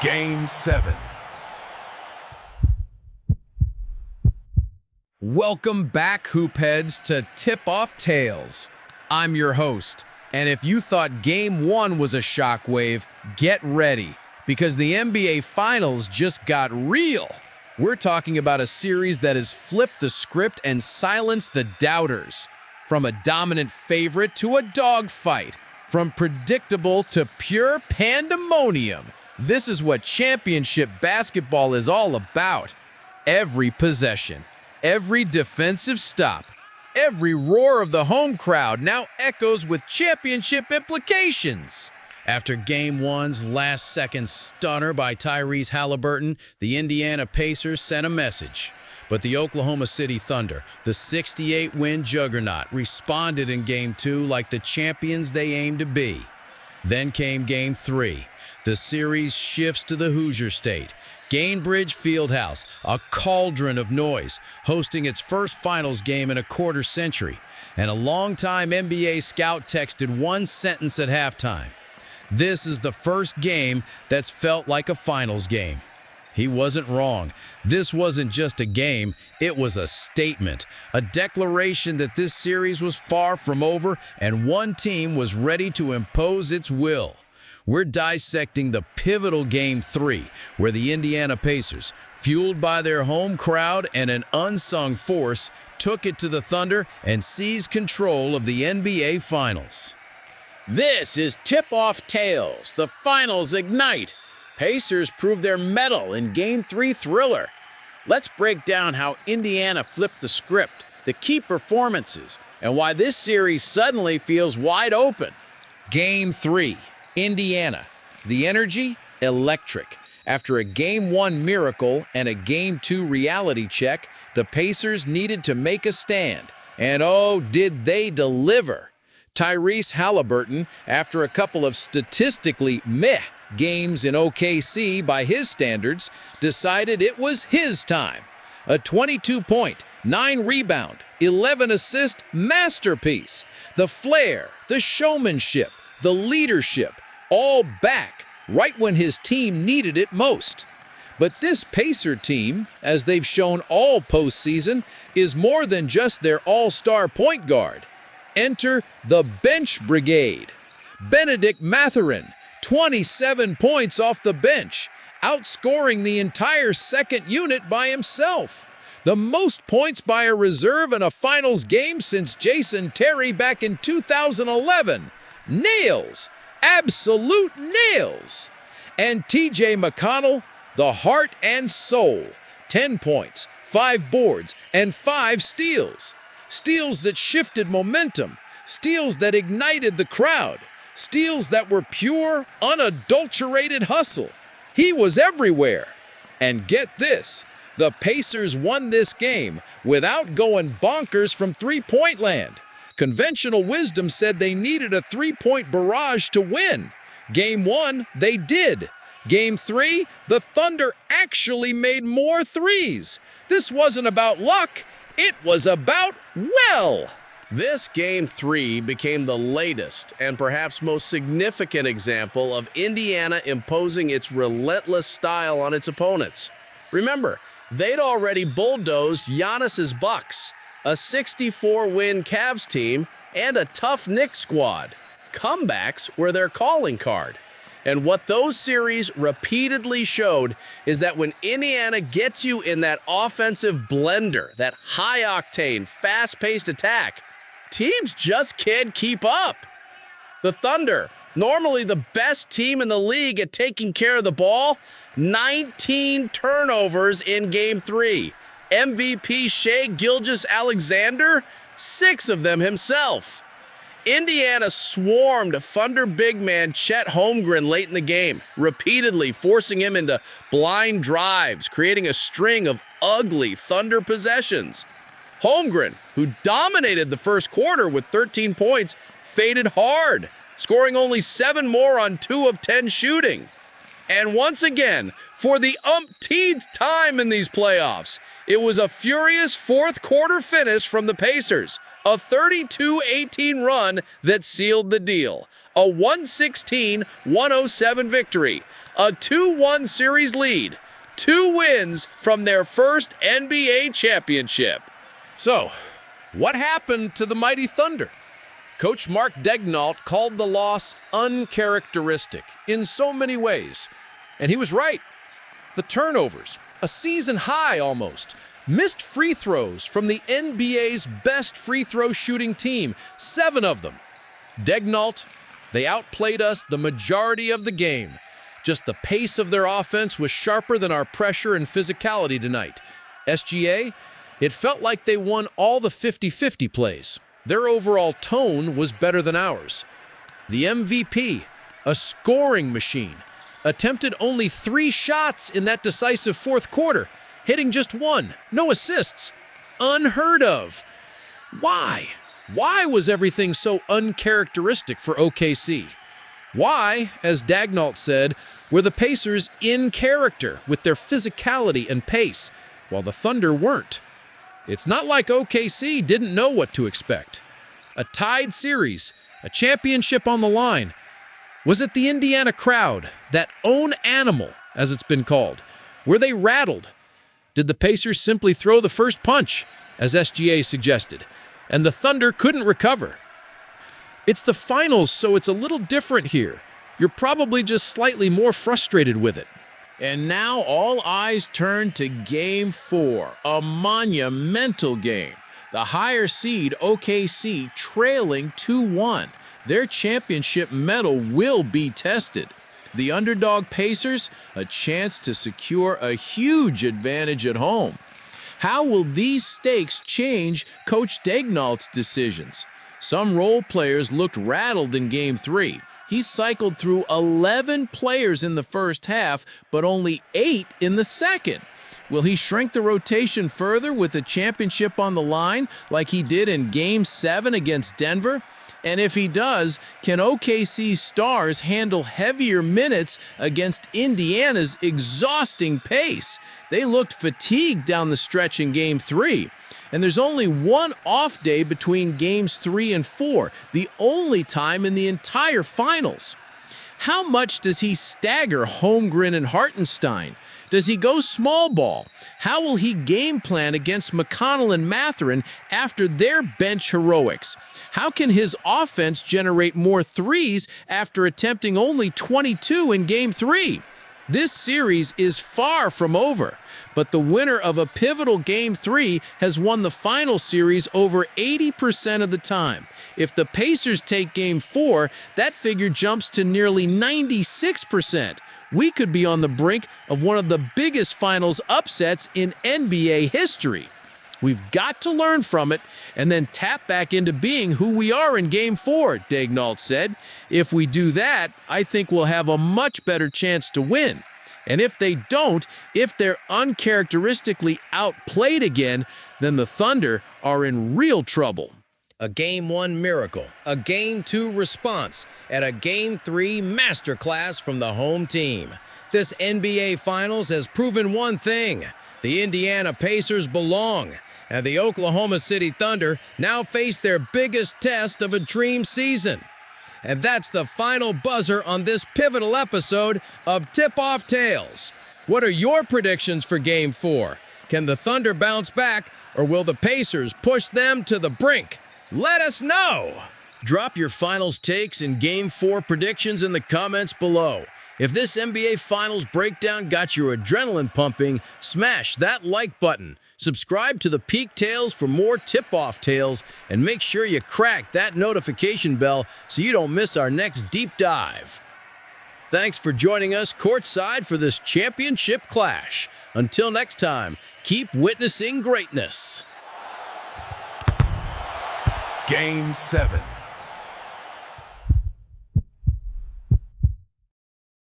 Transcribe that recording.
Game 7. Welcome back, Hoopheads, to Tip-Off Tales. I'm your host, and if you thought Game 1 was a shockwave, get ready, because the NBA Finals just got real. We're talking about a series that has flipped the script and silenced the doubters. From a dominant favorite to a dogfight, from predictable to pure pandemonium, this is what championship basketball is all about. Every possession, every defensive stop, every roar of the home crowd now echoes with championship implications. After Game 1's last-second stunner by Tyrese Haliburton, the Indiana Pacers sent a message. But the Oklahoma City Thunder, the 68-win juggernaut, responded in Game 2 like the champions they aimed to be. Then came Game 3. The series shifts to the Hoosier State. Gainbridge Fieldhouse, a cauldron of noise, hosting its first finals game in a quarter century. And a longtime NBA scout texted one sentence at halftime: "This is the first game that's felt like a finals game." He wasn't wrong. This wasn't just a game, it was a statement, a declaration that this series was far from over and one team was ready to impose its will. We're dissecting the pivotal Game 3, where the Indiana Pacers, fueled by their home crowd and an unsung force, took it to the Thunder and seized control of the NBA Finals. This is Tip-Off Tales. The Finals ignite. Pacers prove their mettle in Game 3 thriller. Let's break down how Indiana flipped the script, the key performances, and why this series suddenly feels wide open. Game 3, Indiana. The energy, electric. After a Game 1 miracle and a Game 2 reality check, the Pacers needed to make a stand. And oh, did they deliver! Tyrese Haliburton, after a couple of statistically meh games in OKC by his standards, decided it was his time. A 22-point, 9-rebound, 11-assist masterpiece. The flair, the showmanship, the leadership, all back right when his team needed it most. But this Pacer team, as they've shown all postseason, is more than just their all-star point guard. Enter the bench brigade. Benedict Mathurin, 27 points off the bench, outscoring the entire second unit by himself. The most points by a reserve in a finals game since Jason Terry back in 2011. Nails! Absolute nails! And TJ McConnell, the heart and soul. 10 points, 5 boards, and 5 steals. Steals that shifted momentum. Steals that ignited the crowd. Steals that were pure, unadulterated hustle. He was everywhere. And get this, the Pacers won this game without going bonkers from three-point land. Conventional wisdom said they needed a three-point barrage to win. Game 1, they did. Game 3, the Thunder actually made more threes. This wasn't about luck, it was about well. This Game 3 became the latest and perhaps most significant example of Indiana imposing its relentless style on its opponents. Remember, they'd already bulldozed Giannis's Bucks, a 64-win Cavs team, and a tough Knicks squad. Comebacks were their calling card. And what those series repeatedly showed is that when Indiana gets you in that offensive blender, that high-octane, fast-paced attack, teams just can't keep up. The Thunder, normally the best team in the league at taking care of the ball, 19 turnovers in Game 3. MVP Shai Gilgeous-Alexander, 6 of them himself. Indiana swarmed Thunder big man Chet Holmgren late in the game, repeatedly forcing him into blind drives, creating a string of ugly Thunder possessions. Holmgren, who dominated the first quarter with 13 points, faded hard, scoring only 7 more on 2 of 10 shooting. And once again, for the umpteenth time in these playoffs, it was a furious fourth quarter finish from the Pacers, A 32-18 run that sealed the deal. A 116-107 victory. A 2-1 series lead. 2 wins from their first NBA championship. So, what happened to the mighty Thunder? Coach Mark Daigneault called the loss uncharacteristic in so many ways. And he was right. The turnovers, a season high almost. Missed free throws from the NBA's best free throw shooting team, 7 of them. Daigneault, they outplayed us the majority of the game. Just the pace of their offense was sharper than our pressure and physicality tonight. SGA, it felt like they won all the 50-50 plays. Their overall tone was better than ours. The MVP, a scoring machine, attempted only 3 shots in that decisive fourth quarter, hitting just 1, no assists. Unheard of. Why? Why was everything so uncharacteristic for OKC? Why, as Daigneault said, were the Pacers in character with their physicality and pace, while the Thunder weren't? It's not like OKC didn't know what to expect. A tied series, a championship on the line. Was it the Indiana crowd, that own animal, as it's been called? Were they rattled? Did the Pacers simply throw the first punch, as SGA suggested, and the Thunder couldn't recover? It's the finals, so it's a little different here. You're probably just slightly more frustrated with it. And now all eyes turn to Game 4, a monumental game. The higher seed OKC trailing 2-1. Their championship medal will be tested. The underdog Pacers, a chance to secure a huge advantage at home. How will these stakes change Coach Daigneault's decisions? Some role players looked rattled in Game 3. He cycled through 11 players in the first half, but only 8 in the second. Will he shrink the rotation further with the championship on the line like he did in Game 7 against Denver? And if he does, can OKC's stars handle heavier minutes against Indiana's exhausting pace? They looked fatigued down the stretch in Game 3. And there's only one off day between Games 3 and 4, the only time in the entire finals. How much does he stagger Holmgren and Hartenstein? Does he go small ball? How will he game plan against McConnell and Mathurin after their bench heroics? How can his offense generate more threes after attempting only 22 in Game 3? This series is far from over, but the winner of a pivotal Game 3 has won the final series over 80% of the time. If the Pacers take Game 4, that figure jumps to nearly 96%. We could be on the brink of one of the biggest finals upsets in NBA history. We've got to learn from it and then tap back into being who we are in Game 4, Daigneault said. If we do that, I think we'll have a much better chance to win. And if they don't, if they're uncharacteristically outplayed again, then the Thunder are in real trouble. A Game 1 miracle, a Game 2 response, and a Game 3 masterclass from the home team. This NBA Finals has proven one thing: the Indiana Pacers belong, and the Oklahoma City Thunder now face their biggest test of a dream season. And that's the final buzzer on this pivotal episode of Tip-Off Tales. What are your predictions for Game 4? Can the Thunder bounce back, or will the Pacers push them to the brink? Let us know! Drop your finals takes and Game 4 predictions in the comments below. If this NBA Finals breakdown got your adrenaline pumping, smash that like button. Subscribe to the Peak Tales for more tip-off tales, and make sure you crack that notification bell so you don't miss our next deep dive. Thanks for joining us courtside for this championship clash. Until next time, keep witnessing greatness. Game 7.